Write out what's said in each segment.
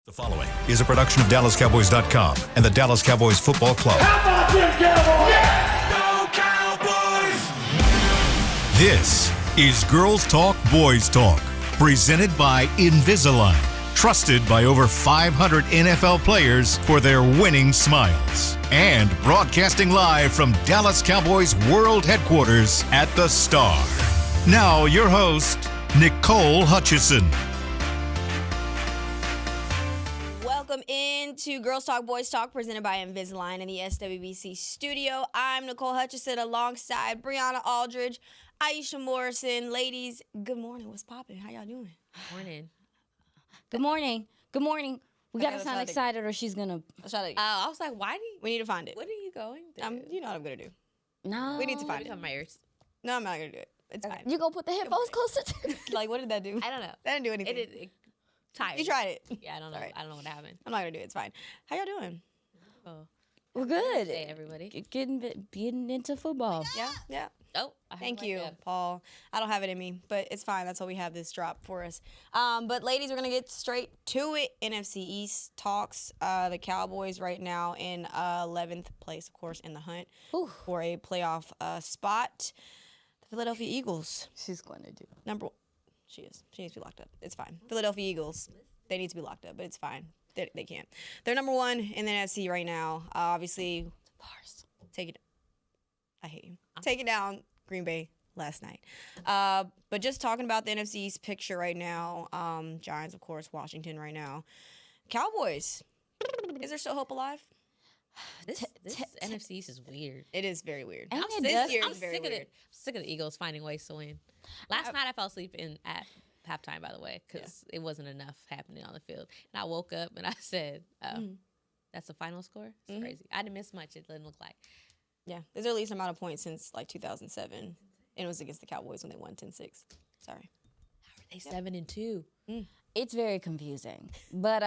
The following is a production of DallasCowboys.com and the Dallas Cowboys Football Club. How about them Cowboys? Yeah! Go Cowboys! This is Girls Talk, Boys Talk, presented by Invisalign, trusted by over 500 NFL players for their winning smiles. And broadcasting live from Dallas Cowboys World Headquarters at the Star. Now your host, Nicole Hutchison. Welcome into Girls Talk, Boys Talk, presented by Invisalign in the SWBC studio. I'm Nicole Hutchison alongside Brianna Aldridge, Aisha Morrison. Ladies, good morning. What's poppin'? How y'all doing? Morning. Good morning. Good morning. We Okay, gotta let's sound try to- excited or she's gonna. I was like, why do you? We need to find it. What are you going? You know what I'm gonna do. No. We need to find it. On my ears. No, I'm not gonna do it. It's fine. You gonna put the headphones closer to Like, what did that do? I don't know. That didn't do anything. It tired. You tried it. Yeah, I don't know. Alright. I don't know what happened. I'm not gonna do it. It's fine. How y'all doing? Oh, We're good. hey everybody. Getting into football. Yeah. Oh, I have Thank my you, cup. Paul. I don't have it in me, but it's fine. That's why we have this drop for us. But ladies, we're gonna get straight to it. NFC East talks. The Cowboys right now in 11th place, of course, in the hunt Whew. for a playoff spot. The Philadelphia Eagles, She's gonna do. number one. She is. She needs to be locked up. It's fine. Philadelphia Eagles, they need to be locked up, but it's fine. They can't. They're number one in the NFC right now. Obviously, take it. I hate you. Taking down Green Bay last night. But just talking about the NFC East picture right now, Giants, of course, Washington right now. Cowboys, is there still hope alive? This NFC East is weird. It is very weird. Ain't it This dust? year I'm is very sick of weird. it. Sick of the Eagles finding ways to win. Last night I fell asleep at halftime, by the way, because it wasn't enough happening on the field. And I woke up and I said, "Oh, that's the final score." It's crazy. I didn't miss much. It didn't look like. Yeah, there's the least amount of points since like 2007. And it was against the Cowboys when they won 10-6. Sorry. They 7-2. It's very confusing. But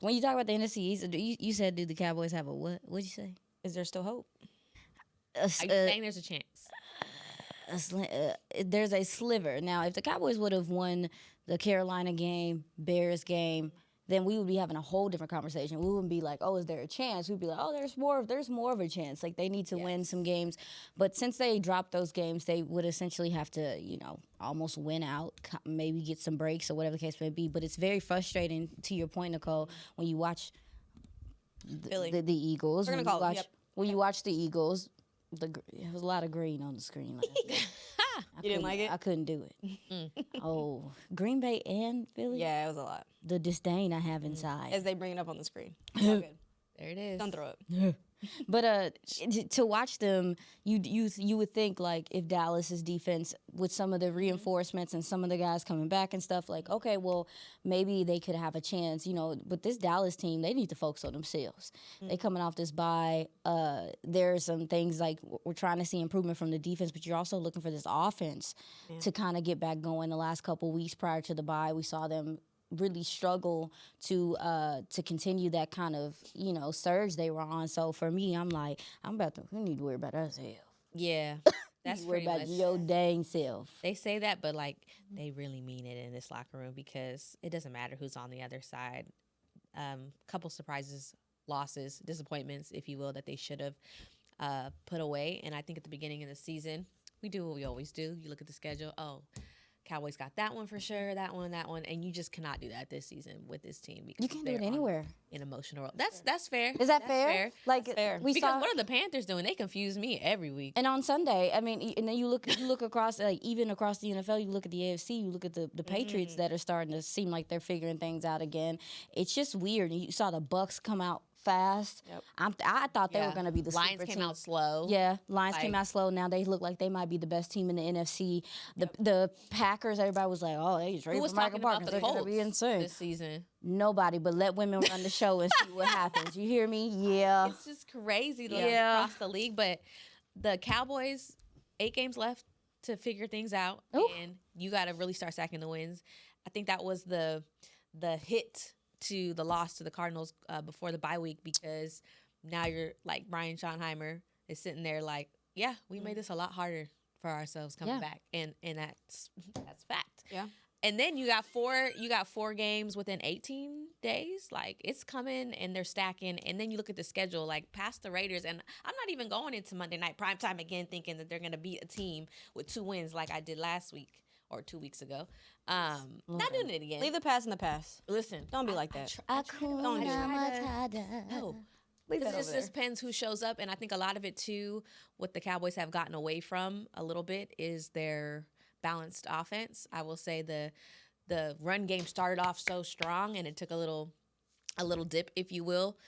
when you talk about the NFC East, you said, do the Cowboys have a what? What'd you say? Is there still hope? A, Are you saying there's a chance? there's a sliver. Now, if the Cowboys would have won the Carolina game, Bears game, then we would be having a whole different conversation. We wouldn't be like, oh, is there a chance? We'd be like, oh, there's more of a chance. Like, they need to win some games. But since they dropped those games, they would essentially have to, almost win out, maybe get some breaks or whatever the case may be. But it's very frustrating, to your point, Nicole, when you watch Philly. the Eagles. We're When gonna you call it, watch, yep. When you watch the Eagles, there was a lot of green on the screen. You didn't like it? I couldn't do it. Oh, Green Bay and Philly? Yeah, it was a lot. The disdain I have inside. As they bring it up on the screen. It's all good. There it is. Don't throw up. But to watch them, you would think, like, if Dallas's defense, with some of the reinforcements and some of the guys coming back and stuff, like, okay, well, maybe they could have a chance, But this Dallas team, they need to focus on themselves. They coming off this bye. There are some things, like, we're trying to see improvement from the defense, but you're also looking for this offense to kind of get back going. The last couple weeks prior to the bye, we saw them really struggle to continue that kind of surge they were on. So for me, I'm like, we need to worry about ourselves. Yeah, that's Worry pretty about much. your dang self. They say that, but like they really mean it in this locker room because it doesn't matter who's on the other side. Couple surprises, losses, disappointments, if you will, that they should have put away. And I think at the beginning of the season, we do what we always do. You look at the schedule. Oh, Cowboys got that one for sure, that one, and you just cannot do that this season with this team. Because You can't do they're it on anywhere. an emotional. That's fair. Is that That's fair? Like fair. we Because saw. what are the Panthers doing? They confuse me every week. And on Sunday, I mean, and then you look across, like, even across the NFL, you look at the AFC, you look at the Patriots that are starting to seem like they're figuring things out again. It's just weird. You saw the Bucks come out fast. Yep. I thought they were going to be the Lions sleeper came team. out slow. Yeah, Lions Like- came out slow. Now they look like they might be the best team in the NFC. The Packers, everybody was like, oh, they just Who ready was for Michael talking about Parsons. the They're going Colts to be insane. this season? Nobody, but let women run the show and see what happens. You hear me? Yeah. It's just crazy Yeah. across the league. But the Cowboys, 8 games left to figure things out, Ooh. and you got to really start stacking the wins. I think that was the hit to the loss to the Cardinals before the bye week, because now you're like Brian Schottenheimer is sitting there like, yeah, we made this a lot harder for ourselves coming Yeah. back, and that's fact. Yeah. And then you got four games within 18 days. Like, it's coming and they're stacking. And then you look at the schedule, like past the Raiders. And I'm not even going into Monday night primetime again thinking that they're going to beat a team with 2 wins like I did last week or 2 weeks ago. Not doing it again. Leave the past in the past. Listen, Don't be like that. Don't do no. Leave that Because it over just there. depends who shows up. And I think a lot of it, too, what the Cowboys have gotten away from a little bit is their balanced offense. I will say the run game started off so strong, and it took a little dip, if you will.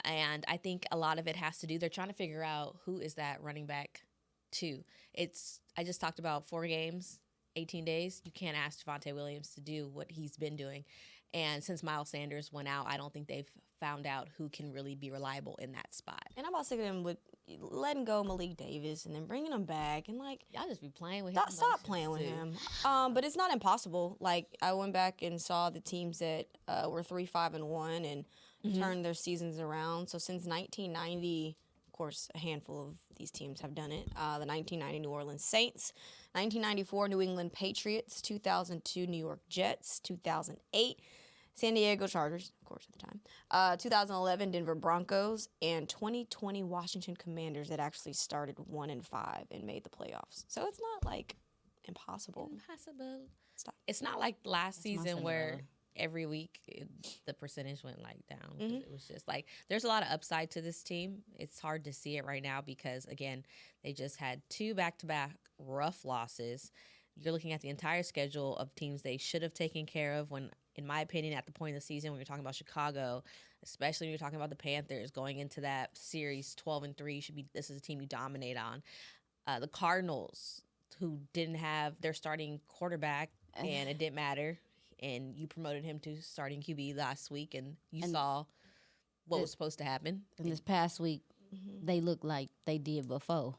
And I think a lot of it has to do, they're trying to figure out who is that running back to. I just talked about 4 games, 18 days. You can't ask Javonte Williams to do what he's been doing. And since Miles Sanders went out, I don't think they've found out who can really be reliable in that spot. And I'm about sick of them with letting go Malik Davis and then bringing him back and like Y'all just be playing with him. stop playing with him. But it's not impossible. Like I went back and saw the teams that were 3-5-1 and turned their seasons around. So since 1990, of course, a handful of these teams have done it. The 1990 New Orleans Saints, 1994 New England Patriots, 2002 New York Jets, 2008 San Diego Chargers, of course, at the time. 2011 Denver Broncos, and 2020 Washington Commanders that actually started 1-5 and made the playoffs. So it's not like impossible. Stop. It's not like last season Cinderella. where every week the percentage went like down. 'Cause it was just like there's a lot of upside to this team. It's hard to see it right now because again they just had 2 back-to-back rough losses. You're looking at the entire schedule of teams they should have taken care of when, in my opinion, at the point of the season when you're talking about Chicago, especially when you're talking about the Panthers going into that series 12-3, this is a team you dominate on. The Cardinals, who didn't have their starting quarterback and it didn't matter, and you promoted him to starting QB last week, and you saw what was supposed to happen. And this past week, they look like they did before.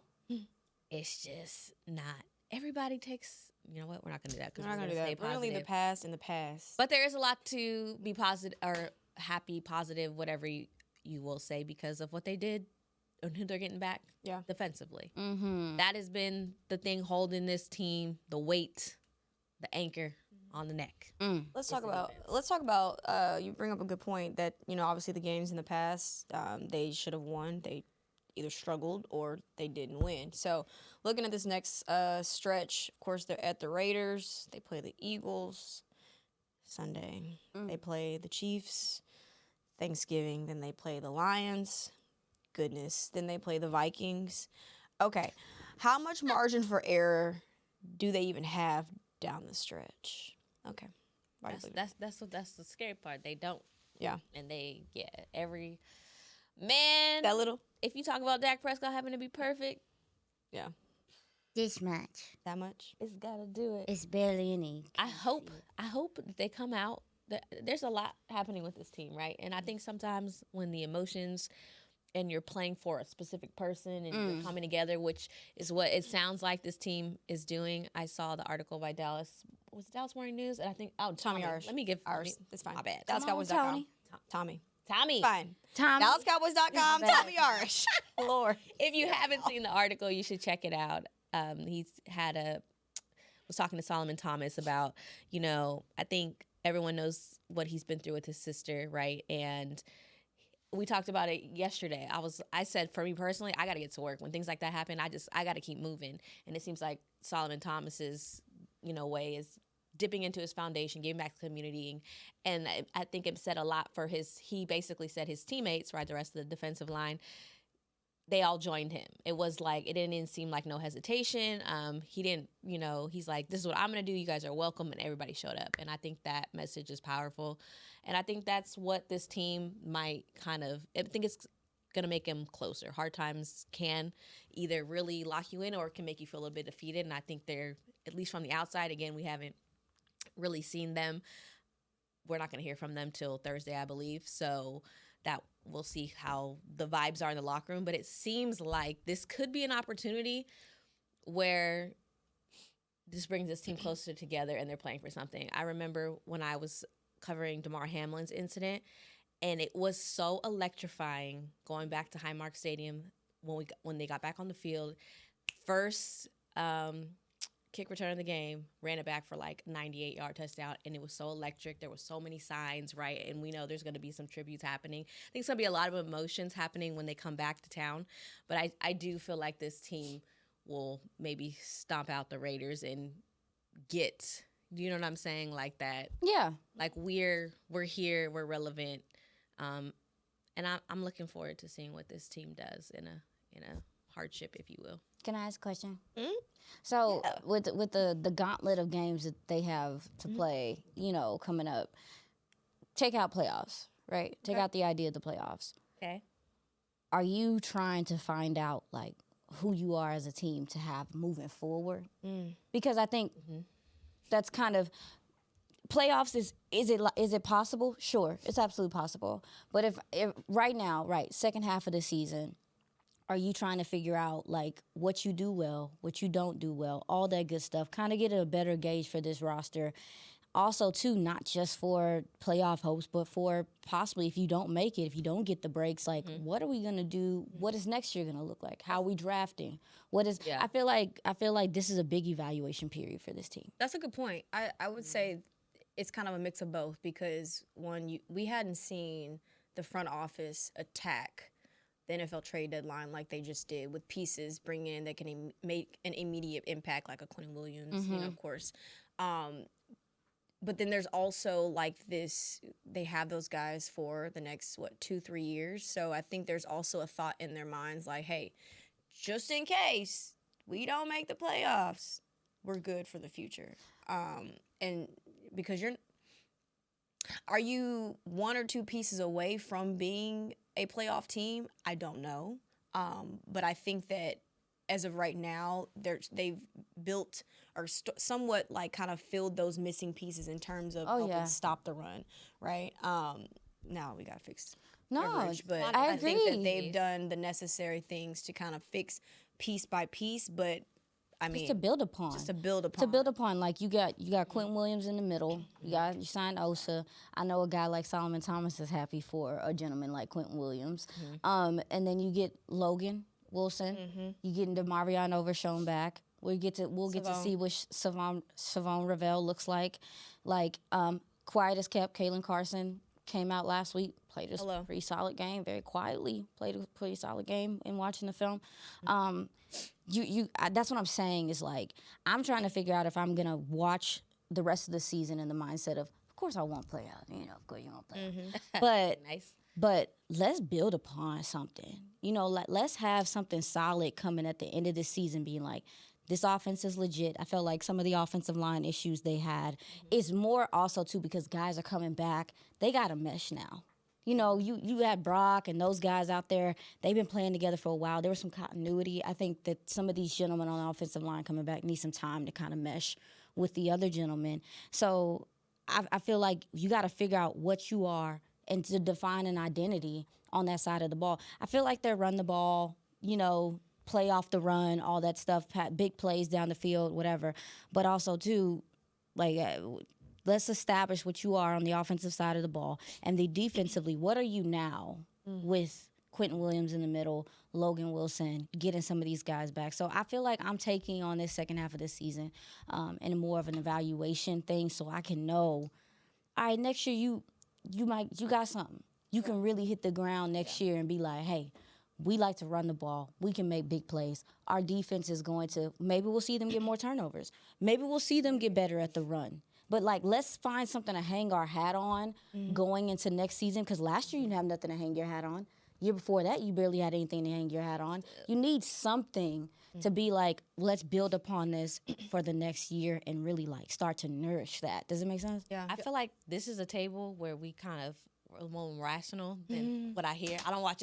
It's just not. Everybody takes. You know what? We're not going to do that because We're not going to do that. We're going to leave the past in the past. But there is a lot to be positive or happy, positive, whatever you will say, because of what they did and who they're getting back defensively. That has been the thing holding this team, the weight, the anchor on the neck. Let's talk about. You bring up a good point that obviously the games in the past they should have won. They either struggled or they didn't win. So looking at this next stretch, of course they're at the Raiders. They play the Eagles Sunday. They play the Chiefs Thanksgiving. Then they play the Lions. Goodness. Then they play the Vikings. Okay, how much margin for error do they even have down the stretch? Okay, That's the scary part. They don't. Yeah. And every man. That little. If you talk about Dak Prescott having to be perfect, Yeah. This much. That much. it's got to do it. It's barely any. I hope that they come out. There's a lot happening with this team, right? And I think sometimes when the emotions and you're playing for a specific person and you're coming together, which is what it sounds like this team is doing. I saw the article by Dallas. Was it Dallas Morning News? And I think Tommy Irish. Let me give ours. It's fine. My bad. DallasCowboys.com. Tommy. Tommy. Tommy. DallasCowboys.com. Tommy Irish. Lord. If you haven't seen the article, you should check it out. Was talking to Solomon Thomas about, I think everyone knows what he's been through with his sister, right? And we talked about it yesterday. I said, for me personally, I got to get to work. When things like that happen, I got to keep moving. And it seems like Solomon Thomas's, way is dipping into his foundation, giving back to the community. And I think it said a lot for he basically said his teammates, right, the rest of the defensive line, they all joined him. It was like, it didn't even seem like no hesitation. He didn't, he's like, this is what I'm going to do. You guys are welcome. And everybody showed up. And I think that message is powerful. And I think that's what this team might I think it's going to make them closer. Hard times can either really lock you in or can make you feel a little bit defeated. And I think they're, at least from the outside, again, we haven't really seen them. We're not going to hear from them till Thursday, I believe. So that we'll see how the vibes are in the locker room. But it seems like this could be an opportunity where this brings this team closer together and they're playing for something. I remember when I was covering Damar Hamlin's incident, and it was so electrifying going back to Highmark Stadium when they got back on the field. First kick return of the game, ran it back for like 98-yard touchdown, and it was so electric. There were so many signs, right? And we know there's going to be some tributes happening. I think it's going to be a lot of emotions happening when they come back to town. But I do feel like this team will maybe stomp out the Raiders and get, you know what I'm saying, like that. Yeah. Like we're here, we're relevant, and I'm looking forward to seeing what this team does in a hardship, if you will. Can I ask a question? Mm-hmm. So with the gauntlet of games that they have to play, coming up, take out playoffs, right? Take out the idea of the playoffs. Okay. Are you trying to find out like who you are as a team to have moving forward? Because I think that's kind of playoffs is it possible? Sure, it's absolutely possible. But if right now, second half of the season, are you trying to figure out like what you do well, what you don't do well, all that good stuff, kind of get a better gauge for this roster. Also, too, not just for playoff hopes, but for possibly if you don't make it, if you don't get the breaks, like what are we gonna do? What is next year gonna look like? How are we drafting? What is? Yeah. I feel like this is a big evaluation period for this team. That's a good point. I would say it's kind of a mix of both because we hadn't seen the front office attack the NFL trade deadline like they just did with pieces bring in that can make an immediate impact, like a Quentin Williams, of course. But then there's also like this, they have those guys for the next, 2-3 years. So I think there's also a thought in their minds like, hey, just in case we don't make the playoffs, we're good for the future. And because are you one or two pieces away from being a playoff team? I don't know. But I think that as of right now, they've built or somewhat like kind of filled those missing pieces in terms of helping stop the run, right? Now we got to fix coverage, but I think that they've done the necessary things to kind of fix piece by piece, but I mean, just to build upon. Like you got Quentin Williams in the middle. You signed Osa. I know a guy like Solomon Thomas is happy for a gentleman like Quentin Williams. And then you get Logan Wilson. You get into Marion Overshown back. We'll get to see what Savon Ravel looks like. Like quiet as kept. Kalen Carson came out last week. Played a pretty solid game. Very quietly played a pretty solid game in watching the film. That's what I'm saying is like I'm trying to figure out if I'm gonna watch the rest of the season in the mindset of course I won't play out, of course you won't play out. But nice. But let's build upon something. Let's have something solid coming at the end of the season, being like, this offense is legit. I felt like some of the offensive line issues they had is more also too because guys are coming back. They got a mesh now. You had Brock and those guys out there. They've been playing together for a while. There was some continuity. I think that some of these gentlemen on the offensive line coming back need some time to kind of mesh with the other gentlemen. So I feel like you got to figure out what you are and to define an identity on that side of the ball. I feel like they run the ball, play off the run, all that stuff, big plays down the field, whatever. But also, too, like let's establish what you are on the offensive side of the ball. And the defensively, what are you now with Quentin Williams in the middle, Logan Wilson, getting some of these guys back? So I feel like I'm taking on this second half of the season in more of an evaluation thing so I can know, all right, next year you got something. You can really hit the ground next year and be like, hey, we like to run the ball. We can make big plays. Our defense is going to, maybe we'll see them get more turnovers. Maybe we'll see them get better at the run. But, let's find something to hang our hat on going into next season because last year you didn't have nothing to hang your hat on. Year before that, you barely had anything to hang your hat on. You need something to be like, let's build upon this for the next year and really, start to nourish that. Does it make sense? Yeah. I feel like this is a table where we kind of are more rational than what I hear. I don't watch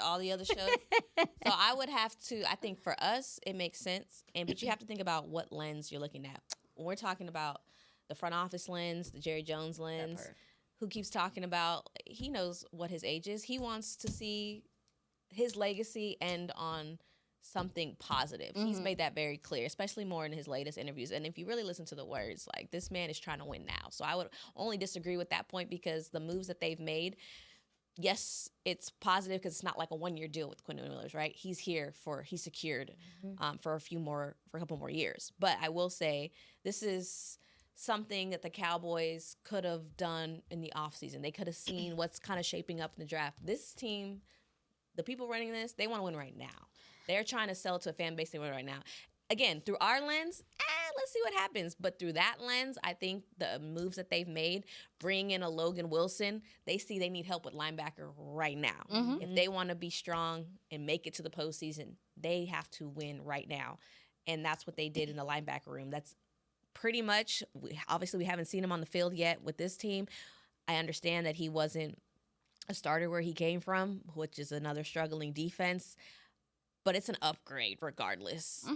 all the other shows. So I would have to, I think for us, it makes sense. But you have to think about what lens you're looking at. When we're talking about the front office lens, the Jerry Jones lens, who keeps talking about, he knows what his age is. He wants to see his legacy end on something positive. He's made that very clear, especially more in his latest interviews. And if you really listen to the words, this man is trying to win now. So I would only disagree with that point because the moves that they've made, yes, it's positive because it's not like a 1-year deal with Quinn Williams, right? He's secured for a couple more years. But I will say this is something that the Cowboys could have done in the offseason. They could have seen what's kind of shaping up in the draft. This team, the people running this, they want to win right now. They're trying to sell to a fan base they want right now. Again, through our lens, let's see what happens. But through that lens, I think the moves that they've made, bringing in a Logan Wilson, they see they need help with linebacker right now. If they want to be strong and make it to the postseason, they have to win right now. And that's what they did in the linebacker room. That's pretty much, obviously we haven't seen him on the field yet with this team. I understand that he wasn't a starter where he came from, which is another struggling defense. But it's an upgrade regardless.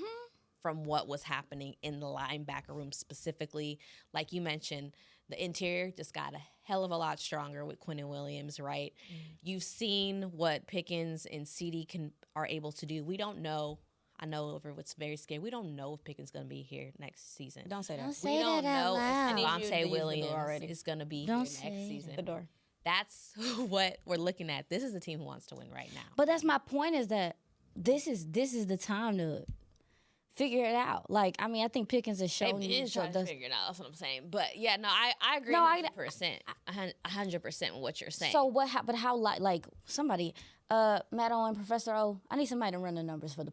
From what was happening in the linebacker room specifically. Like you mentioned, the interior just got a hell of a lot stronger with Quinn Williams, right? You've seen what Pickens and CD are able to do. We don't know. I know what's very scary. We don't know if Pickens is going to be here next season. Don't say that. Say We don't that out know loud. if Vontae Williams already. is going to be Don't here next say season. The door. That's what we're looking at. This is the team who wants to win right now. But that's my point, is that this is the time to figure it out. Like, I mean, I think Pickens has shown They you. is trying to figure it out. That's what I'm saying. But yeah, no, I agree No, 100%. 100% with what you're saying. So what? But how? Like somebody, Matt Owen, Professor O. I need somebody to run the numbers for the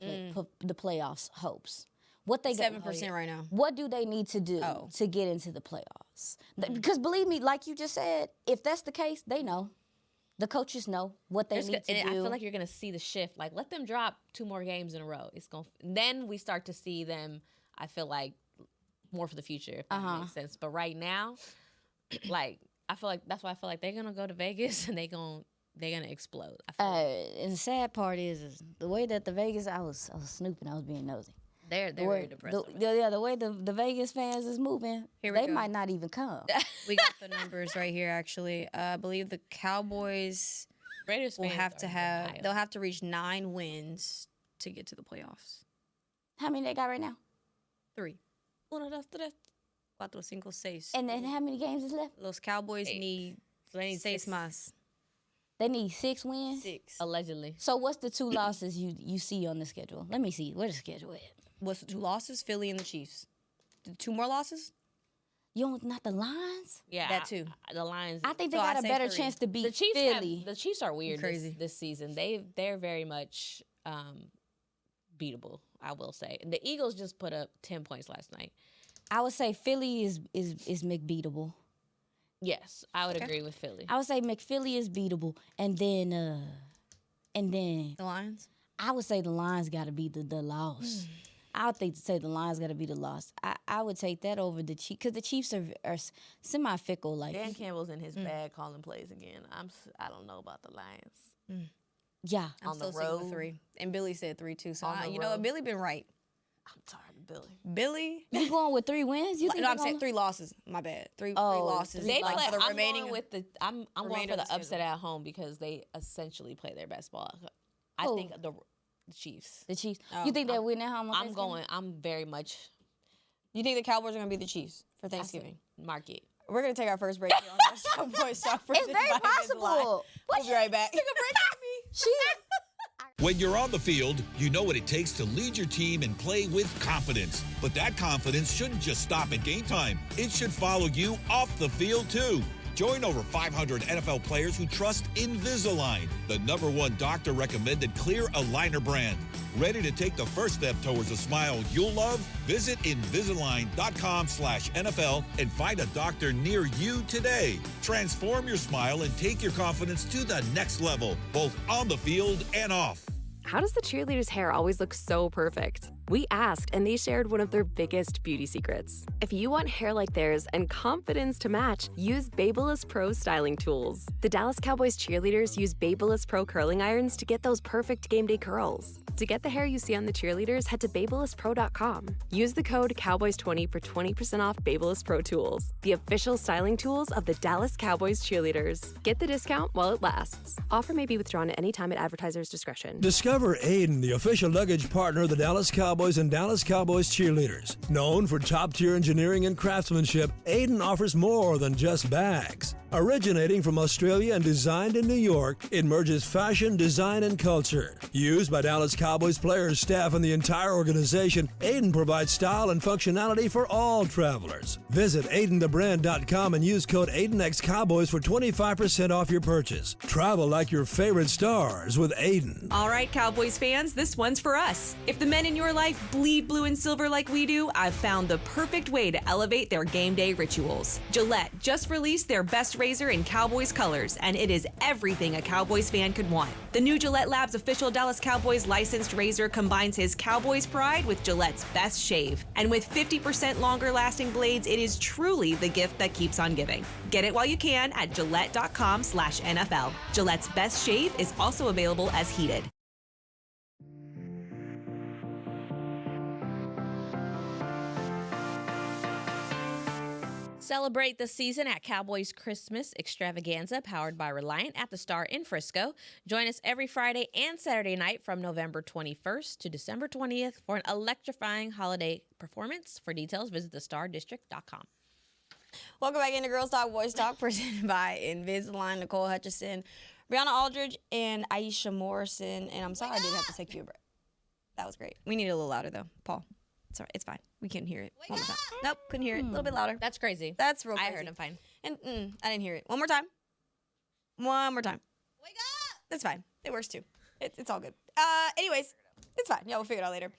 the playoffs hopes. What they 7% right now. What do they need to do to get into the playoffs? Because believe me, like you just said, if that's the case, they know. The coaches know what they need to do. I feel like you're gonna see the shift. Like, let them drop 2 more games in a row. Then we start to see them. I feel like more for the future, if that makes sense. But right now, like, I feel like that's why I feel like they're gonna go to Vegas and they're gonna explode. I feel like And the sad part is the way that the Vegas. I was snooping. I was being nosy. they're very depressed. The way the Vegas fans is moving, Here we they go. might not even come. We got the numbers right here, actually. I believe the Cowboys Raiders will fans have are to in have, denial. they'll have to reach 9 wins to get to the playoffs. How many they got right now? 3. 1, 2, 3. 4, 5, 6. And then how many games is left? Los Cowboys 8. need So they need 6 6. más. They need 6 wins. 6. Allegedly. So what's the 2 losses you see on the schedule? Let me see. Where's the schedule at? What's the 2 losses? Philly and the Chiefs. The 2 more losses? You don't not the Lions? Yeah, That too. The Lions. I think they So I got a say better 3. chance to beat the Chiefs Philly. the Chiefs are weird Crazy. this season. They're very much beatable, I will say. And the Eagles just put up 10 points last night. I would say Philly is McBeatable. Yes, I would agree with Philly. I would say McPhilly is beatable, and then The Lions? I would say the Lions got to be the loss. I would say the Lions got to be the loss. I would take that over the Chiefs because the Chiefs are semi fickle. Like Dan Campbell's in his bag calling plays again. I don't know about the Lions. yeah, I'm On the still sticking with road. 3. And Billy said 3 too. So, On the you know what? road. Billy been right. I'm tired of Billy. Billy? you going with 3 wins? You think No, I'm they're saying gonna- 3 losses. My bad. 3 Oh, losses. three Like, for the I'm remaining. going with I'm going remainder for of the the upset schedule. at home because they essentially play their best ball. I Who? think the Chiefs. The Chiefs. Oh, You think they're winning at home? on I'm Thanksgiving? going. I'm very much You think the Cowboys are going to be the Chiefs for Thanksgiving? market. We're going to take our first break here on the Cowboys Talk. It's very possible. We'll be right back. She When you're on the field, you know what it takes to lead your team and play with confidence. But that confidence shouldn't just stop at game time. It should follow you off the field, too. Join over 500 NFL players who trust Invisalign, the #1 doctor-recommended clear aligner brand. Ready to take the first step towards a smile you'll love? Visit Invisalign.com/NFL and find a doctor near you today. Transform your smile and take your confidence to the next level, both on the field and off. How does the cheerleader's hair always look so perfect? We asked, and they shared one of their biggest beauty secrets. If you want hair like theirs and confidence to match, use Babyliss Pro styling tools. The Dallas Cowboys cheerleaders use Babyliss Pro curling irons to get those perfect game day curls. To get the hair you see on the cheerleaders, head to BabylissPro.com. Use the code Cowboys20 for 20% off Babyliss Pro tools, the official styling tools of the Dallas Cowboys cheerleaders. Get the discount while it lasts. Offer may be withdrawn at any time at advertiser's discretion. Discover Aiden, the official luggage partner of the Dallas Cowboys and Dallas Cowboys cheerleaders. Known for top-tier engineering and craftsmanship, Aiden offers more than just bags. Originating from Australia and designed in New York, it merges fashion, design, and culture. Used by Dallas Cowboys players, staff, and the entire organization, Aiden provides style and functionality for all travelers. Visit AidenTheBrand.com and use code AidenXCowboys for 25% off your purchase. Travel like your favorite stars with Aiden. All right, Cowboys fans, this one's for us. If the men in your life bleed blue and silver like we do, I've found the perfect way to elevate their game day rituals. Gillette just released their best razor in Cowboys colors, and it is everything a Cowboys fan could want. The new Gillette Labs official Dallas Cowboys licensed razor combines his Cowboys pride with Gillette's best shave. And with 50% longer lasting blades, it is truly the gift that keeps on giving. Get it while you can at Gillette.com/NFL. Gillette's best shave is also available as heated. Celebrate the season at Cowboys Christmas Extravaganza, powered by Reliant at the Star in Frisco. Join us every Friday and Saturday night from November 21st to December 20th for an electrifying holiday performance. For details, visit thestardistrict.com. Welcome back into Girls Talk, Boys Talk, presented by Invisalign. Nicole Hutchison, Brianna Aldridge, and Aisha Morrison. And I'm sorry I did have to take you a break. That was great. We need it a little louder, though. Paul, it's all right. It's fine. We couldn't hear it. One more time. Nope, couldn't hear it. A little bit louder. That's crazy. That's real crazy. I heard him fine. And I didn't hear it. One more time. One more time. Wake up! That's fine. It works, too. It's all good. Anyways, it's fine. Yeah, we'll figure it out later.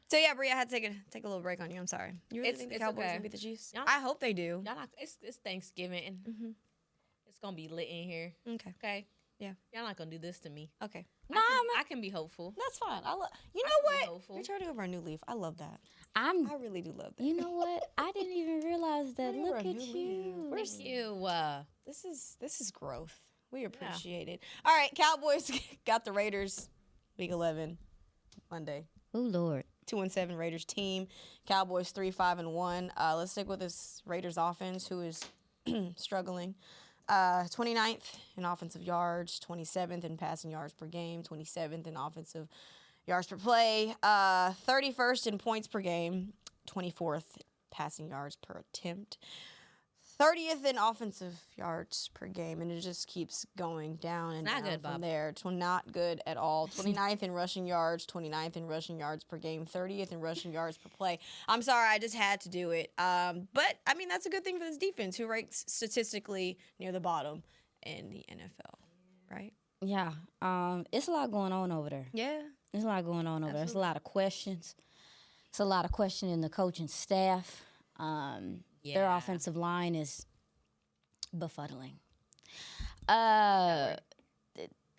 So, yeah, Bria, I had to take a little break on you. I'm sorry. You really think the Cowboys can beat the Chiefs? I hope they do. Y'all not, it's Thanksgiving. And it's going to be lit in here. Okay. Okay? Yeah. Y'all not going to do this to me. Okay. I can be hopeful. That's fine. You know what? You're turning over a new leaf. I love that. I really do love that. You know what? I didn't even realize that. Look at you. Where's you? This is growth. We appreciate it. All right, Cowboys got the Raiders week 11 Monday. Oh Lord. 2-7 Raiders team. Cowboys 3-5-1. Let's stick with this Raiders offense, who is struggling. 29th in offensive yards, 27th in passing yards per game, 27th in offensive yards per play, 31st in points per game, 24th passing yards per attempt, 30th in offensive yards per game, and it just keeps going down and down from there. It's not good at all. 29th in rushing yards, 29th in rushing yards per game, 30th in rushing yards per play. I'm sorry, I just had to do it. But, I mean, that's a good thing for this defense, who ranks statistically near the bottom in the NFL, right? Yeah. It's a lot going on over there. Yeah. There's a lot going on over there. There's a lot of questions. It's a lot of questioning the coaching staff. Their offensive line is befuddling.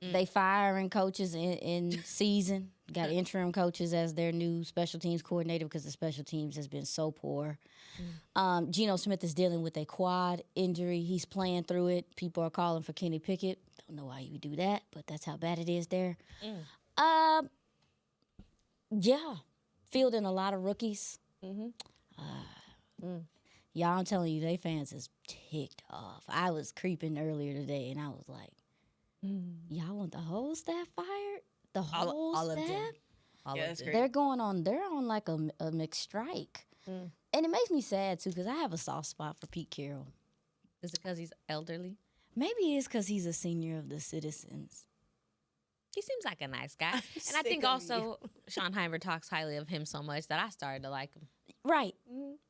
They firing coaches in season. Got interim coaches as their new special teams coordinator because the special teams has been so poor. Geno Smith is dealing with a quad injury. He's playing through it. People are calling for Kenny Pickett. Don't know why you would do that, but that's how bad it is there. Fielding a lot of rookies. Y'all, I'm telling you, they fans is ticked off. I was creeping earlier today, and I was like, y'all want the whole staff fired? The whole staff? They're on like a mixed strike. And it makes me sad, too, because I have a soft spot for Pete Carroll. Is it because he's elderly? Maybe it's because he's a senior of the Citizens. He seems like a nice guy. And I think also Sean Heimer talks highly of him so much that I started to like him. Right.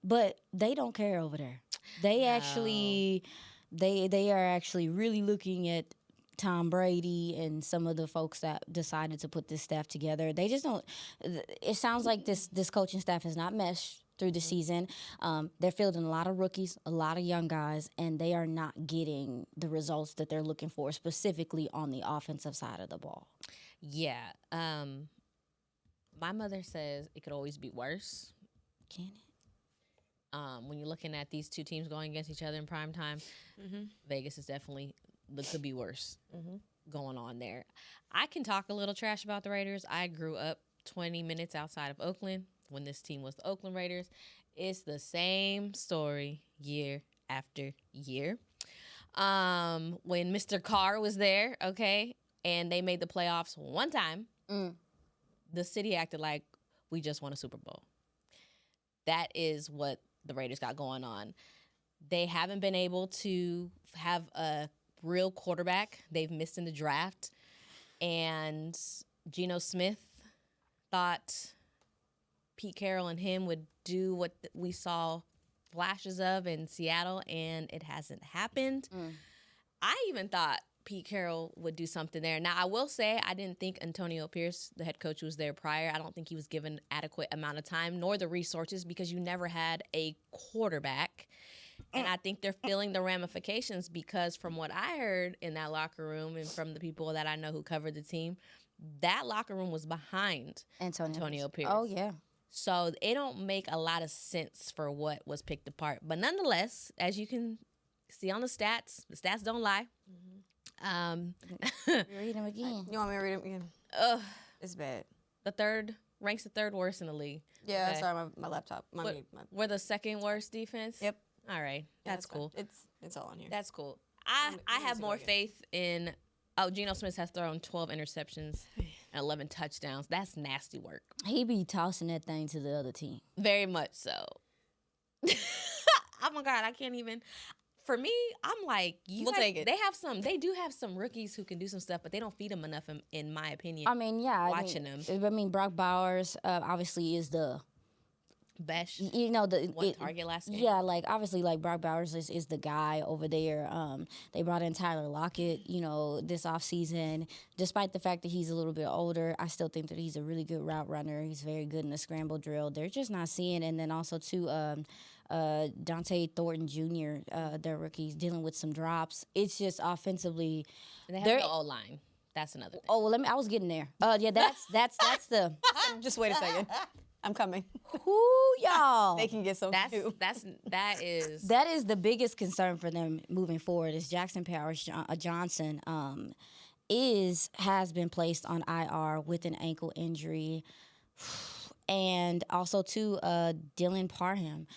But they don't care over there. They actually they are actually really looking at Tom Brady and some of the folks that decided to put this staff together. They just don't. It sounds like this coaching staff has not meshed through the season. They're fielding a lot of rookies, a lot of young guys, and they are not getting the results that they're looking for, specifically on the offensive side of the ball. Yeah. My mother says it could always be worse. Can it? When you're looking at these two teams going against each other in prime time, Vegas is definitely could be worse going on there. I can talk a little trash about the Raiders. I grew up 20 minutes outside of Oakland when this team was the Oakland Raiders. It's the same story year after year. When Mr. Carr was there, and they made the playoffs one time, the city acted like we just won a Super Bowl. That is what the Raiders got going on. They haven't been able to have a real quarterback. They've missed in the draft. And Geno Smith thought Pete Carroll and him would do what we saw flashes of in Seattle, and it hasn't happened. I even thought Pete Carroll would do something there. Now, I will say I didn't think Antonio Pierce, the head coach who was there prior, I don't think he was given adequate amount of time nor the resources because you never had a quarterback. And I think they're feeling the ramifications because from what I heard in that locker room and from the people that I know who covered the team, that locker room was behind Antonio Pierce. Oh, yeah. So it don't make a lot of sense for what was picked apart. But nonetheless, as you can see on the stats don't lie. Read them again. You want me to read them again? It's bad. Ranks the third worst in the league. Yeah, Okay. sorry, my laptop. We're the second worst defense? Yep. All right. That's cool. Fine. It's all on here. That's cool. I have more faith in Geno Smith has thrown 12 interceptions and 11 touchdowns. That's nasty work. He be tossing that thing to the other team. Very much so. Oh my God, I can't even. For me, I'm like, We'll take it. They do have some rookies who can do some stuff, but they don't feed them enough, in my opinion. I mean, yeah. Watching them. I mean, Brock Bowers obviously is the Best. You know, One target last game. Yeah, like obviously, like Brock Bowers is the guy over there. They brought in Tyler Lockett, you know, this offseason. Despite the fact that he's a little bit older, I still think that he's a really good route runner. He's very good in the scramble drill. They're just not seeing. And then also too, Dante Thornton Jr., their rookies, dealing with some drops. It's just offensively. And they have no O-line. That's another thing. Oh, well, I was getting there. Yeah, that's the. Just wait a second. I'm coming. Who y'all? They can get some too. That is the biggest concern for them moving forward. Is Jackson Powers Johnson has been placed on IR with an ankle injury. And also, too, Dylan Parham.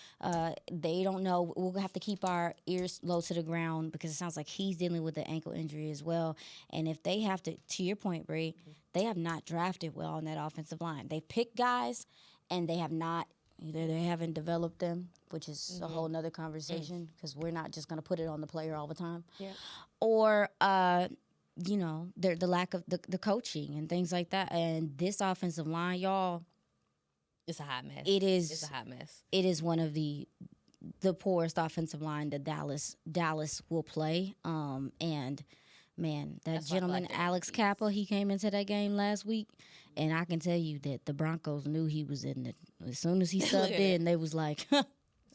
They don't know. We'll have to keep our ears low to the ground because it sounds like he's dealing with an ankle injury as well. And if they have to your point, Bree, they have not drafted well on that offensive line. They picked guys, and they have not. Either they haven't developed them, which is a whole nother conversation because we're not just going to put it on the player all the time. Yeah. Or, you know, the lack of the coaching and things like that. And this offensive line, y'all. It's a hot mess. It's a hot mess. It is one of the poorest offensive line that Dallas will play. And man, That's gentleman like Alex Cappa, he came into that game last week, and I can tell you that the Broncos knew he was in it. As soon as he subbed in, they was like,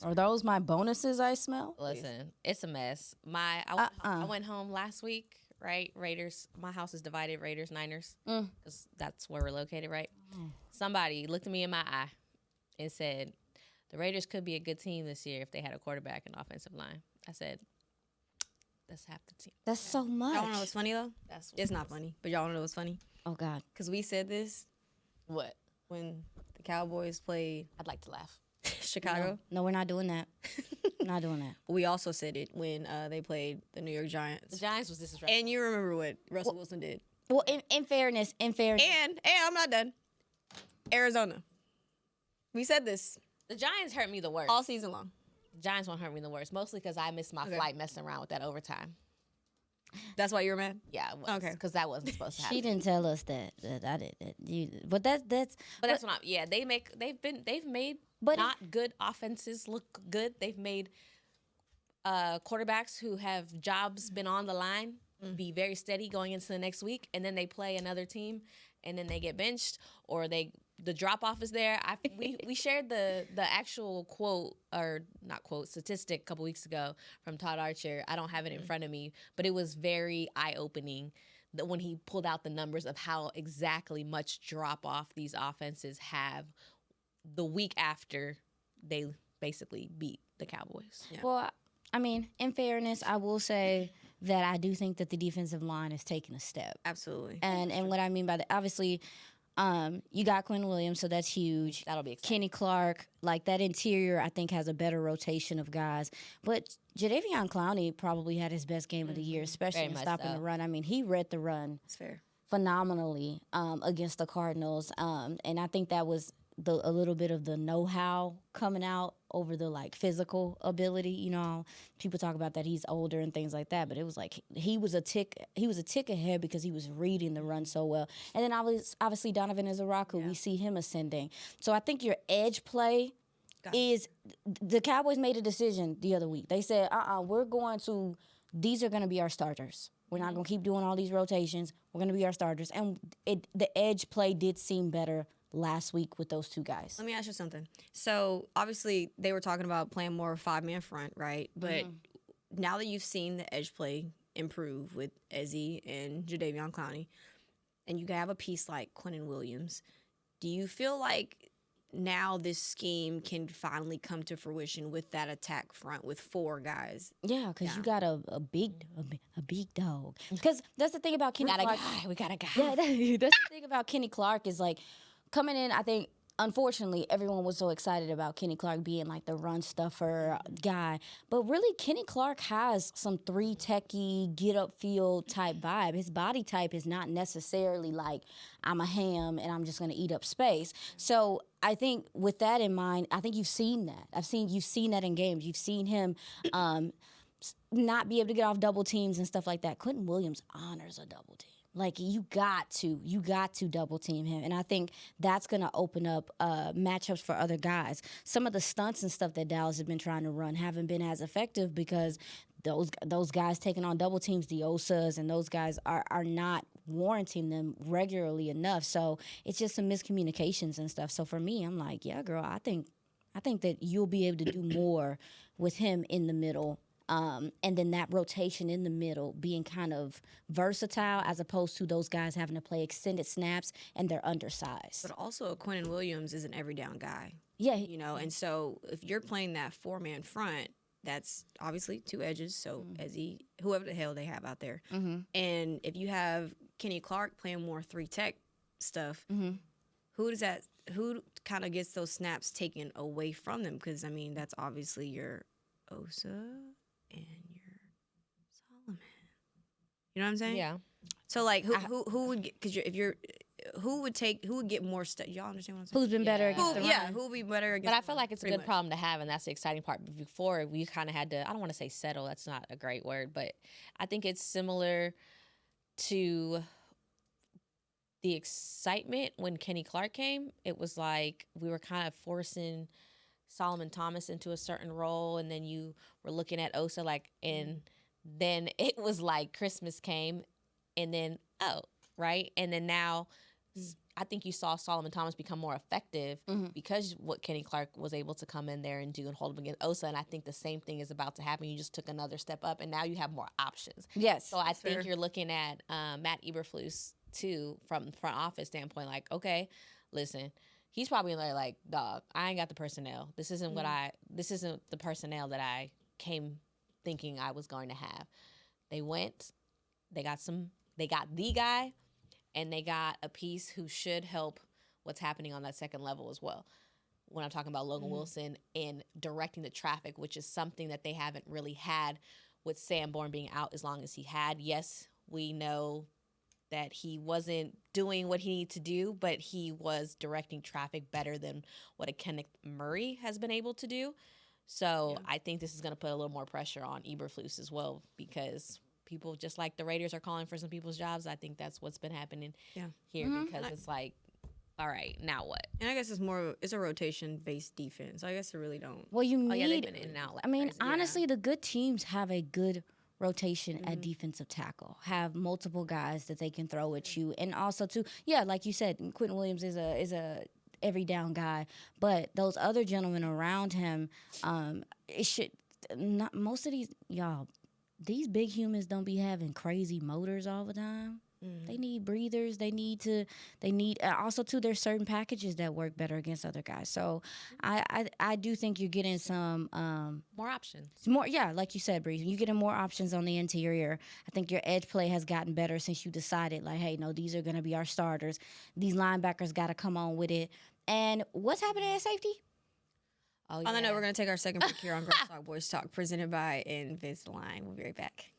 "Are those my bonuses I smell?" Listen, it's a mess. I went home last week. Right, Raiders. My house is divided. Raiders, Niners, because that's where we're located. Right. Somebody looked at me in my eye and said, "The Raiders could be a good team this year if they had a quarterback and offensive line." I said, "That's half the team." That's so much. Y'all know what's funny though? It's not funny, but y'all know what's funny? Oh God. Because we said this What? when the Cowboys played I'd like to laugh. Chicago. No, we're not doing that. Not doing that. We also said it when they played the New York Giants. The Giants was disrespectful. And you remember what Russell Wilson did. Well, in fairness. And I'm not done. Arizona. We said this The Giants hurt me the worst. all season long. Giants won't hurt me the worst, mostly because I missed my flight messing around with that overtime. That's why you were mad? Yeah, it was. Okay. Because that wasn't supposed to happen. She didn't tell us that I did that. But that's But that's what I'm. Yeah, they've made not good offenses look good. They've made quarterbacks who have jobs been on the line be very steady going into the next week, and then they play another team, and then they get benched, or the drop off is there. We shared the actual quote, or not quote, statistic a couple weeks ago from Todd Archer. I don't have it in front of me, but it was very eye opening that when he pulled out the numbers of how exactly much drop off these offenses have the week after they basically beat the Cowboys. Yeah. Well, I mean, in fairness, I will say that I do think that the defensive line has taken a step. Absolutely. And what I mean by that, obviously, you got Quinn Williams, so that's huge. That'll be exciting. Kenny Clark, like that interior, I think has a better rotation of guys. But Jadeveon Clowney probably had his best game of the year, especially Very in much stopping so. the run. I mean, he read the run That's fair. phenomenally against the Cardinals, and I think that was a little bit of the know-how coming out over the like physical ability. You know, people talk about that he's older and things like that, but it was like he was a tick ahead because he was reading the run so well. And then obviously Donovan Izaraku, we see him ascending. So I think your edge play is the Cowboys made a decision the other week. They said, these are going to be our starters. We're not going to keep doing all these rotations. We're going to be our starters. And the edge play did seem better last week with those two guys. Let me ask you something. So, obviously, they were talking about playing more five-man front, right? But now that you've seen the edge play improve with Ezzy and Jadeveon Clowney, and you have a piece like Quinnen Williams, do you feel like now this scheme can finally come to fruition with that attack front with four guys? Yeah, because you got a big dog. Because that's the thing about Kenny Clark. We got a guy. Yeah, that's the thing about Kenny Clark is like coming in. I think unfortunately everyone was so excited about Kenny Clark being like the run stuffer guy, but really Kenny Clark has some three techie get up field type vibe. His body type is not necessarily like I'm a ham and I'm just going to eat up space. So I think with that in mind, I think you've seen that. You've seen that in games. You've seen him not be able to get off double teams and stuff like that. Quentin Williams honors a double team. Like you got to double team him, and I think that's gonna open up matchups for other guys. Some of the stunts and stuff that Dallas has been trying to run haven't been as effective because those guys taking on double teams, the Osas, and those guys are not warranting them regularly enough. So it's just some miscommunications and stuff. So for me, I'm like, yeah, girl, I think that you'll be able to do more with him in the middle. And then that rotation in the middle being kind of versatile as opposed to those guys having to play extended snaps and they're undersized. But also, Quinnen Williams is an every down guy. Yeah. You know, and so if you're playing that four-man front, that's obviously two edges, so Ezzy, whoever the hell they have out there. And if you have Kenny Clark playing more three-tech stuff, who kind of gets those snaps taken away from them? Because, I mean, that's obviously your Osa and your Solomon. You know what I'm saying? Yeah. So like who would get, because who would get more stuff? Y'all understand what I'm saying? Who's been better against the run? Yeah, who would be better against But I the feel run, like it's a pretty good much. problem to have, and that's the exciting part. Before, we kind of had to, I don't want to say settle, that's not a great word, but I think it's similar to the excitement when Kenny Clark came. It was like we were kind of forcing Solomon Thomas into a certain role, and then you were looking at Osa and then it was like Christmas came, and then right, and then now I think you saw Solomon Thomas become more effective because what Kenny Clark was able to come in there and do and hold him against Osa, and I think the same thing is about to happen. You just took another step up, and now you have more options. Yes. So I think you're looking at Matt Eberflus too from the front office standpoint. Like, okay, listen. He's probably in there like, dog, I ain't got the personnel. This isn't this isn't the personnel that I came thinking I was going to have. They got the guy, and they got a piece who should help what's happening on that second level as well. When I'm talking about Logan Wilson and directing the traffic, which is something that they haven't really had with Sam Bourne being out as long as he had. Yes, we know that he wasn't doing what he needed to do, but he was directing traffic better than what a Kenneth Murray has been able to do. So I think this is going to put a little more pressure on Eberflus as well, because people, just like the Raiders are calling for some people's jobs, I think that's what's been happening here because it's like, all right, now what? And I guess it's a rotation-based defense. I guess they really don't. Well, you need. they've been in and out. Like I mean, crazy. honestly, the good teams have a good rotation at defensive tackle. Have multiple guys that they can throw at you, and also too, like you said, Quentin Williams is a every down guy, but those other gentlemen around him, it should not. Most of these big humans don't be having crazy motors all the time. They need breathers. They need also too. There's certain packages that work better against other guys. So I do think you're getting some more options. Like you said, Breeze. You're getting more options on the interior. I think your edge play has gotten better since you decided, like, hey, no, these are going to be our starters. These linebackers got to come on with it. And what's happening at safety? On that note, we're going to take our second break here on Girls Talk Boys Talk, presented by Invisalign. We'll be right back.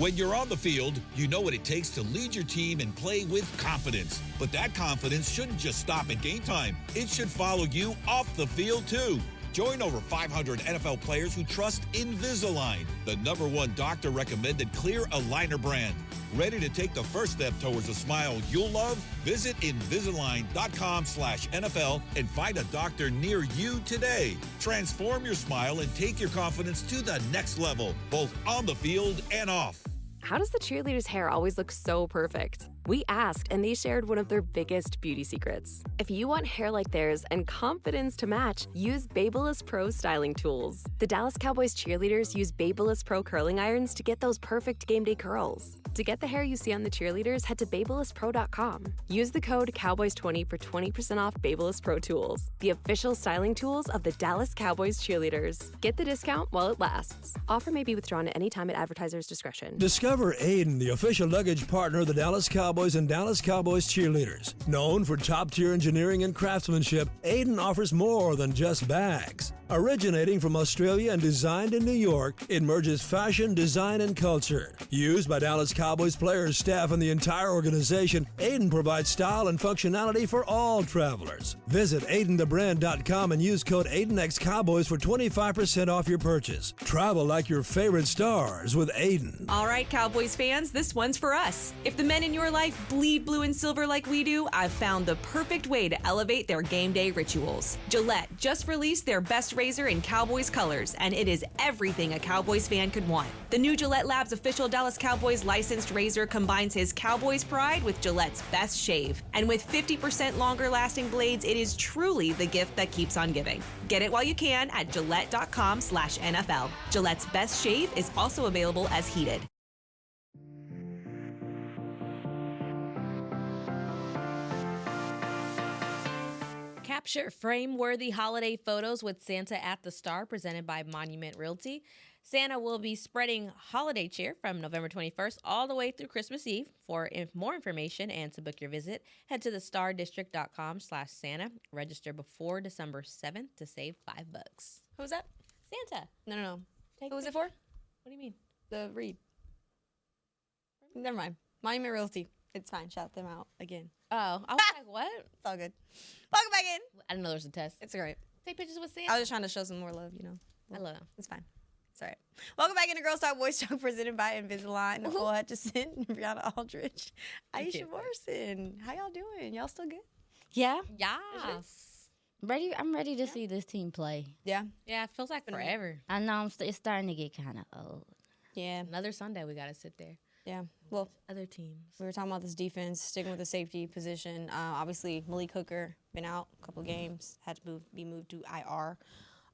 When you're on the field, you know what it takes to lead your team and play with confidence. But that confidence shouldn't just stop at game time. It should follow you off the field, too. Join over 500 NFL players who trust Invisalign, the #1 doctor-recommended clear aligner brand. Ready to take the first step towards a smile you'll love? Visit Invisalign.com/NFL and find a doctor near you today. Transform your smile and take your confidence to the next level, both on the field and off. How does the cheerleader's hair always look so perfect? We asked, and they shared one of their biggest beauty secrets. If you want hair like theirs and confidence to match, use Babyliss Pro styling tools. The Dallas Cowboys cheerleaders use Babyliss Pro curling irons to get those perfect game day curls. To get the hair you see on the cheerleaders, head to BabylissPro.com. Use the code Cowboys20 for 20% off Babyliss Pro tools, the official styling tools of the Dallas Cowboys cheerleaders. Get the discount while it lasts. Offer may be withdrawn at any time at advertiser's discretion. Discover Aiden, the official luggage partner of the Dallas Cowboys and Dallas Cowboys cheerleaders. Known for top-tier engineering and craftsmanship, Aiden offers more than just bags. Originating from Australia and designed in New York, it merges fashion, design, and culture. Used by Dallas Cowboys players, staff, and the entire organization, Aiden provides style and functionality for all travelers. Visit AidenTheBrand.com and use code AidenXCowboys for 25% off your purchase. Travel like your favorite stars with Aiden. All right, Cowboys fans, this one's for us. If the men in your life bleed blue and silver like we do, I've found the perfect way to elevate their game day rituals. Gillette just released their best razor in Cowboys colors, and it is everything a Cowboys fan could want. The new Gillette Labs official Dallas Cowboys licensed razor combines his Cowboys pride with Gillette's best shave. And with 50% longer lasting blades, it is truly the gift that keeps on giving. Get it while you can at Gillette.com/NFL. Gillette's best shave is also available as heated. Capture frame-worthy holiday photos with Santa at the Star, presented by Monument Realty. Santa will be spreading holiday cheer from November 21st all the way through Christmas Eve. For more information and to book your visit, head to thestardistrict.com/Santa. Register before December 7th to save $5. Who was that? Santa. No. Who was it for? What do you mean? The read. Never mind. Monument Realty. It's fine. Shout them out again. Oh, I was like, what? It's all good. Welcome back in. I didn't know there was a test. It's great. Take pictures with Santa. I was just trying to show some more love, you know. I love it. It's fine. It's all right. Welcome back into Girls Talk Boys Talk, presented by Invisalign. Nicole Hutchison, Brianna Aldridge, Aisha Morrison. How y'all doing? Y'all still good? Yeah, Yes. I'm ready to see this team play. Yeah. Yeah, it feels like forever. I know it's starting to get kind of old. Yeah. Another Sunday, we got to sit there. Yeah. Well, Other teams. we were talking about this defense, sticking with the safety position. Obviously, Malik Hooker been out a couple games, had to be moved to IR.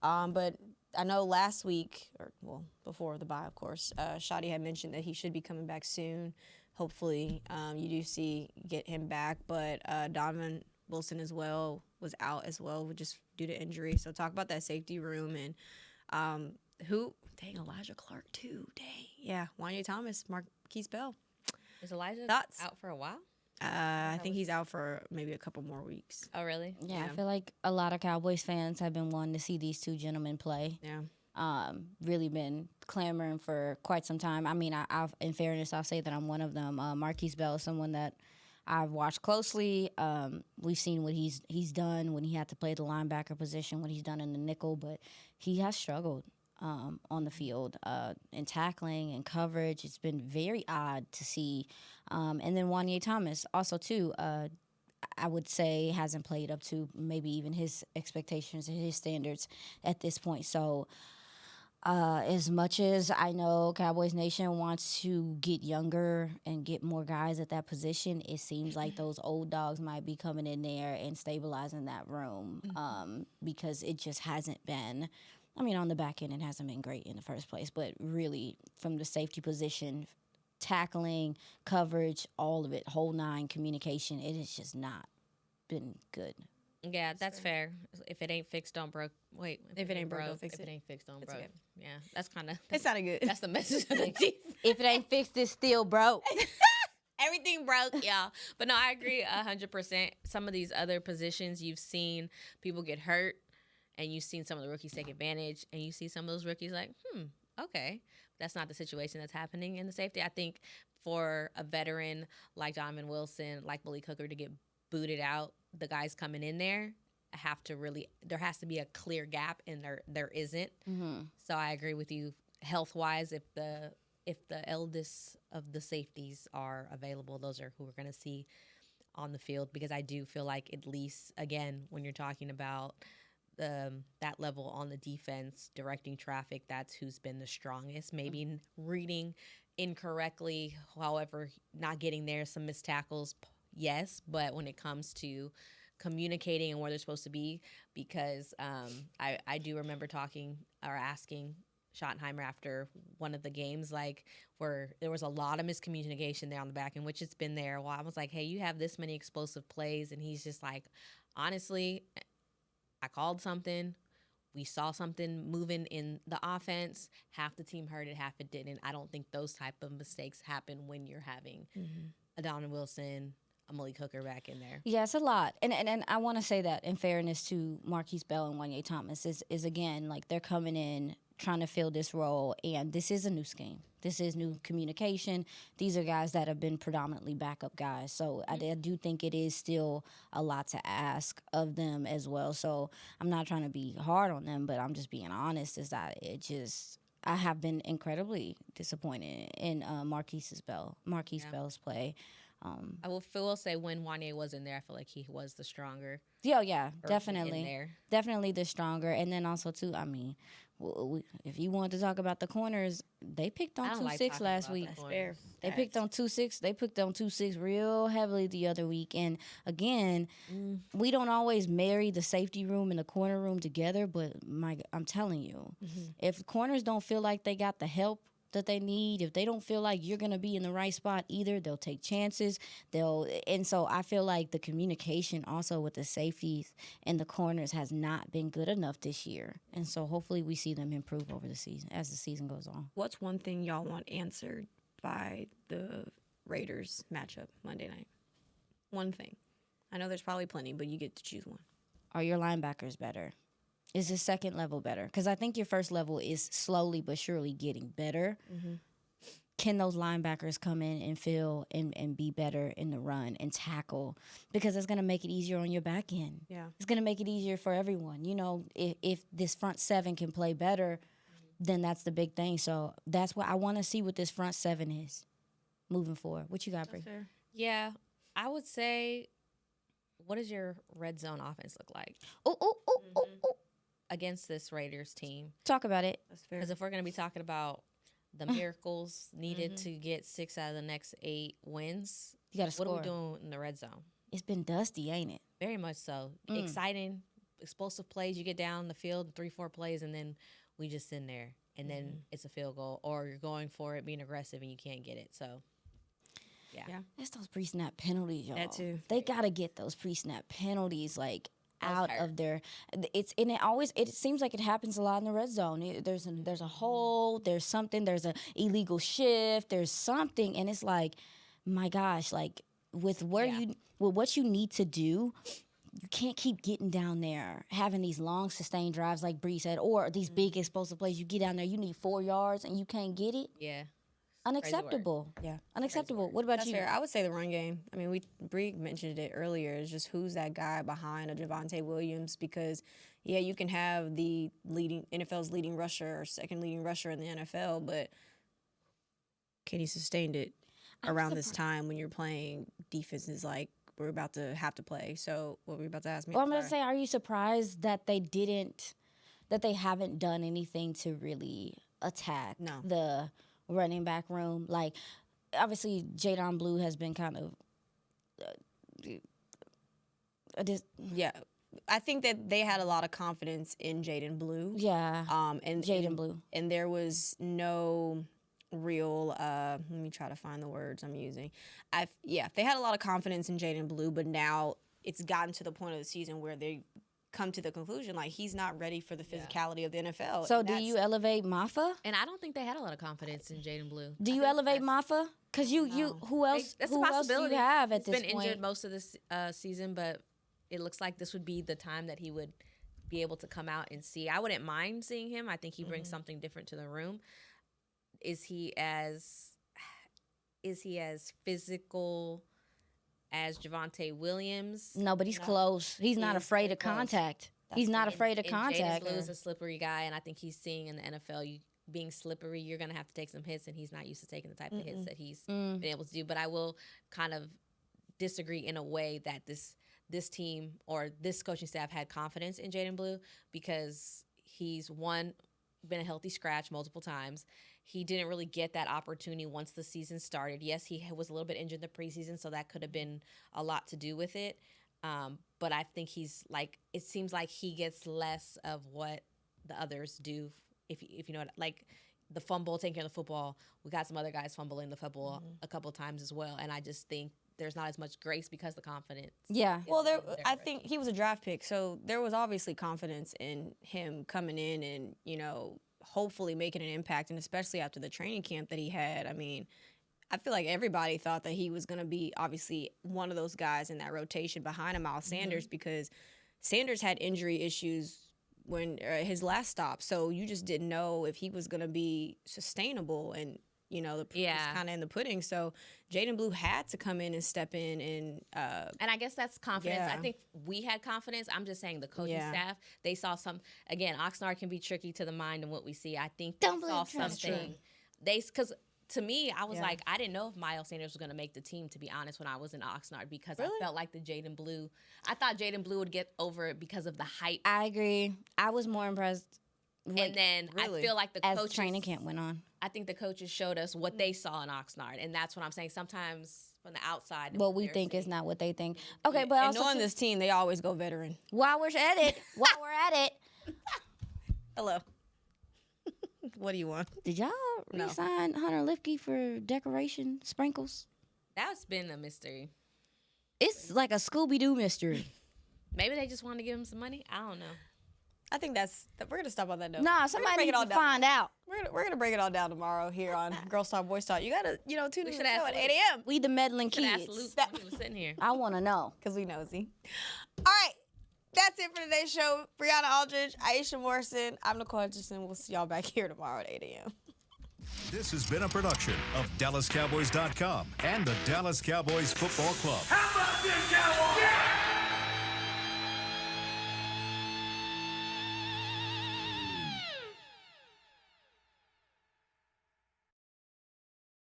But I know last week, before the bye, of course, Shadi had mentioned that he should be coming back soon. Hopefully, you do get him back. But Donovan Wilson as well was out as well, just due to injury. So talk about that safety room and Elijah Clark too. Dang, yeah, Wanya Thomas, Marquise Bell. Is Elijah Thoughts? out for a while? I think he's out for maybe a couple more weeks. Oh, really? Yeah, I feel like a lot of Cowboys fans have been wanting to see these two gentlemen play. Yeah. Really been clamoring for quite some time. I mean, I've in fairness, I'll say that I'm one of them. Marquise Bell is someone that I've watched closely. We've seen what he's done when he had to play the linebacker position, what he's done in the nickel, but he has struggled on the field in tackling and coverage. It's been very odd to see. And then Wanya Thomas also, too, I would say hasn't played up to maybe even his expectations and his standards at this point. So as much as I know Cowboys Nation wants to get younger and get more guys at that position, it seems like those old dogs might be coming in there and stabilizing that room because it just hasn't been. I mean, on the back end, it hasn't been great in the first place, but really from the safety position, tackling, coverage, all of it, whole nine, communication, it has just not been good. Yeah, that's fair. If it ain't fixed, don't broke. Wait, If it ain't broke, don't fix If it. it ain't fixed, don't It's broke. good. Yeah, that's kind of. It sounded good. That's the message of the defense. If it ain't fixed, it's still broke. Everything broke, y'all. But no, I agree 100%. Some of these other positions, you've seen people get hurt, and you've seen some of the rookies take advantage, and you see some of those rookies like, okay. that's not the situation that's happening in the safety. I think for a veteran like Donovan Wilson, like Malik Hooker to get booted out, the guys coming in there there has to be a clear gap, and there isn't. So I agree with you. Health-wise, if the eldest of the safeties are available, those are who we're going to see on the field, because I do feel like, at least, again, when you're talking about that level on the defense, directing traffic, that's who's been the strongest. Maybe reading incorrectly, however, not getting there, some missed tackles, yes, but when it comes to communicating and where they're supposed to be, because I do remember talking or asking Schottenheimer after one of the games, like, where there was a lot of miscommunication there on the back end, which it's been there a while. I was like, hey, you have this many explosive plays, and he's just like, honestly, I called something. We saw something moving in the offense. Half the team heard it, half it didn't. I don't think those type of mistakes happen when you're having a Donovan Wilson, a Malik Hooker back in there. Yeah, it's a lot. And I want to say that, in fairness to Marquise Bell and Wanye Thomas, is again, like, they're coming in trying to fill this role, and this is a new scheme. This is new communication. These are guys that have been predominantly backup guys. So I do think it is still a lot to ask of them as well. So I'm not trying to be hard on them, but I'm just being honest, is that I have been incredibly disappointed in Marquise Bell's play. I will say, when Wanye was in there, I feel like he was the stronger. Yeah, in definitely. there. Definitely the stronger. And then also, too, I mean, if you wanted to talk about the corners, they picked on 2-6 last week. That's fair. They picked on 2-6. They picked on 2-6 real heavily the other week. And again, we don't always marry the safety room and the corner room together. But I'm telling you, if corners don't feel like they got the help that they need, if they don't feel like you're going to be in the right spot either, they'll take chances. And so I feel like the communication also with the safeties and the corners has not been good enough this year. And so hopefully we see them improve over the season as the season goes on. What's one thing y'all want answered by the Raiders matchup Monday night? One thing. I know there's probably plenty, but you get to choose one. Are your linebackers better? Is the second level better? Because I think your first level is slowly but surely getting better. Can those linebackers come in and fill and be better in the run and tackle? Because it's going to make it easier on your back end. Yeah. It's going to make it easier for everyone. You know, if this front seven can play better, then that's the big thing. So that's what I want to see what this front seven is moving forward. What you got, Bree? Yeah, I would say, what does your red zone offense look like Oh. against this Raiders team? Talk about it. That's fair. Because if we're going to be talking about the miracles needed to get 6 out of the next 8 wins, You got to what score. are we doing in the red zone? It's been dusty, ain't it? Very much so. Exciting, explosive plays. You get down the field, 3-4 plays, and then we just sit there. And then it's a field goal, or you're going for it, being aggressive, and you can't get it. So, yeah. It's those pre-snap penalties, y'all. That too. They got to get those pre-snap penalties, like, out hurt. of their. It seems like it happens a lot in the red zone. There's a hole, there's something, there's an illegal shift, there's something, and it's like, my gosh, like, with what you need to do, you can't keep getting down there, having these long sustained drives like Bree said, or these big explosive plays. You get down there, you need 4 yards, and you can't get it. Yeah. Unacceptable. Yeah. Unacceptable. What about That's you? fair. I would say the run game. I mean, Bree mentioned it earlier. It's just who's that guy behind a Javonte Williams? Because, yeah, you can have the NFL's leading rusher or second leading rusher in the NFL, but can he sustain it around this time when you're playing defenses like we're about to have to play? So what were you about to ask me? Well, I'm going to say, are you surprised that they haven't done anything to really attack the running back room? Like, obviously, Jadon Blue has been kind of yeah. I think that they had a lot of confidence in Jadon Blue. Yeah. And Jadon Blue. And there was no real let me try to find the words I'm using. They had a lot of confidence in Jadon Blue, but now it's gotten to the point of the season where they come to the conclusion like he's not ready for the physicality of the NFL. So do you elevate Maffa? And I don't think they had a lot of confidence in Jadon Blue. Do you elevate Maffa? Because who else? That's who a else possibility. do you have at He's this been point? injured most of this season, but it looks like this would be the time that he would be able to come out and see. I wouldn't mind seeing him. I think he brings something different to the room. is he as physical as Javonte Williams? No, but he's close. He's not afraid of contact. He's not afraid of contact. Jaden Blue is a slippery guy, and I think he's seeing in the NFL, being slippery, you're going to have to take some hits, and he's not used to taking the type of hits that he's been able to do. But I will kind of disagree in a way that this team or this coaching staff had confidence in Jaden Blue because he's been a healthy scratch multiple times. He didn't really get that opportunity once the season started. Yes, he was a little bit injured in the preseason, so that could have been a lot to do with it. But I think it seems like he gets less of what the others do. If you know what, like the fumble, taking care of the football. We got some other guys fumbling the football a couple of times as well. And I just think there's not as much grace because the confidence. Yeah. Well, I think he was a draft pick, so there was obviously confidence in him coming in and, hopefully making an impact, and especially after the training camp that he had. I mean, I feel like everybody thought that he was going to be obviously one of those guys in that rotation behind a Miles Sanders because Sanders had injury issues when his last stop, so you just didn't know if he was going to be sustainable, and the proof is kind of in the pudding. So Jaden Blue had to come in and step in, and I guess that's confidence. Yeah. I think we had confidence. I'm just saying the coaching staff, they saw again, Oxnard can be tricky to the mind and what we see. I think they saw something. Because to me, I was like, I didn't know if Miles Sanders was going to make the team, to be honest, when I was in Oxnard, because I felt like I thought Jaden Blue would get over it because of the hype. I agree. I was more impressed. And then I feel like the coaches, as training camp went on, I think the coaches showed us what they saw in Oxnard, and that's what I'm saying. Sometimes from the outside, what we think is not what they think. Okay, but and also knowing this team, they always go veteran. While we're at it, Hello. What do you want? did y'all re-sign Hunter Lipke for decoration sprinkles? That's been a mystery. It's like a Scooby-Doo mystery. Maybe they just wanted to give him some money. I don't know. I think we're gonna stop on that note. Nah, somebody needs to find out. We're gonna break it all down tomorrow here on Girls Talk Boys Talk. You gotta tune in to the show at 8 a.m. We the meddling Should ask kids. Luke when he was sitting here. I want to know. because we nosy. All right, that's it for today's show. Brianna Aldridge, Aisha Morrison, I'm Nicole Hutchinson. We'll see y'all back here tomorrow at 8 a.m. This has been a production of DallasCowboys.com and the Dallas Cowboys Football Club. How about this, Cowboys?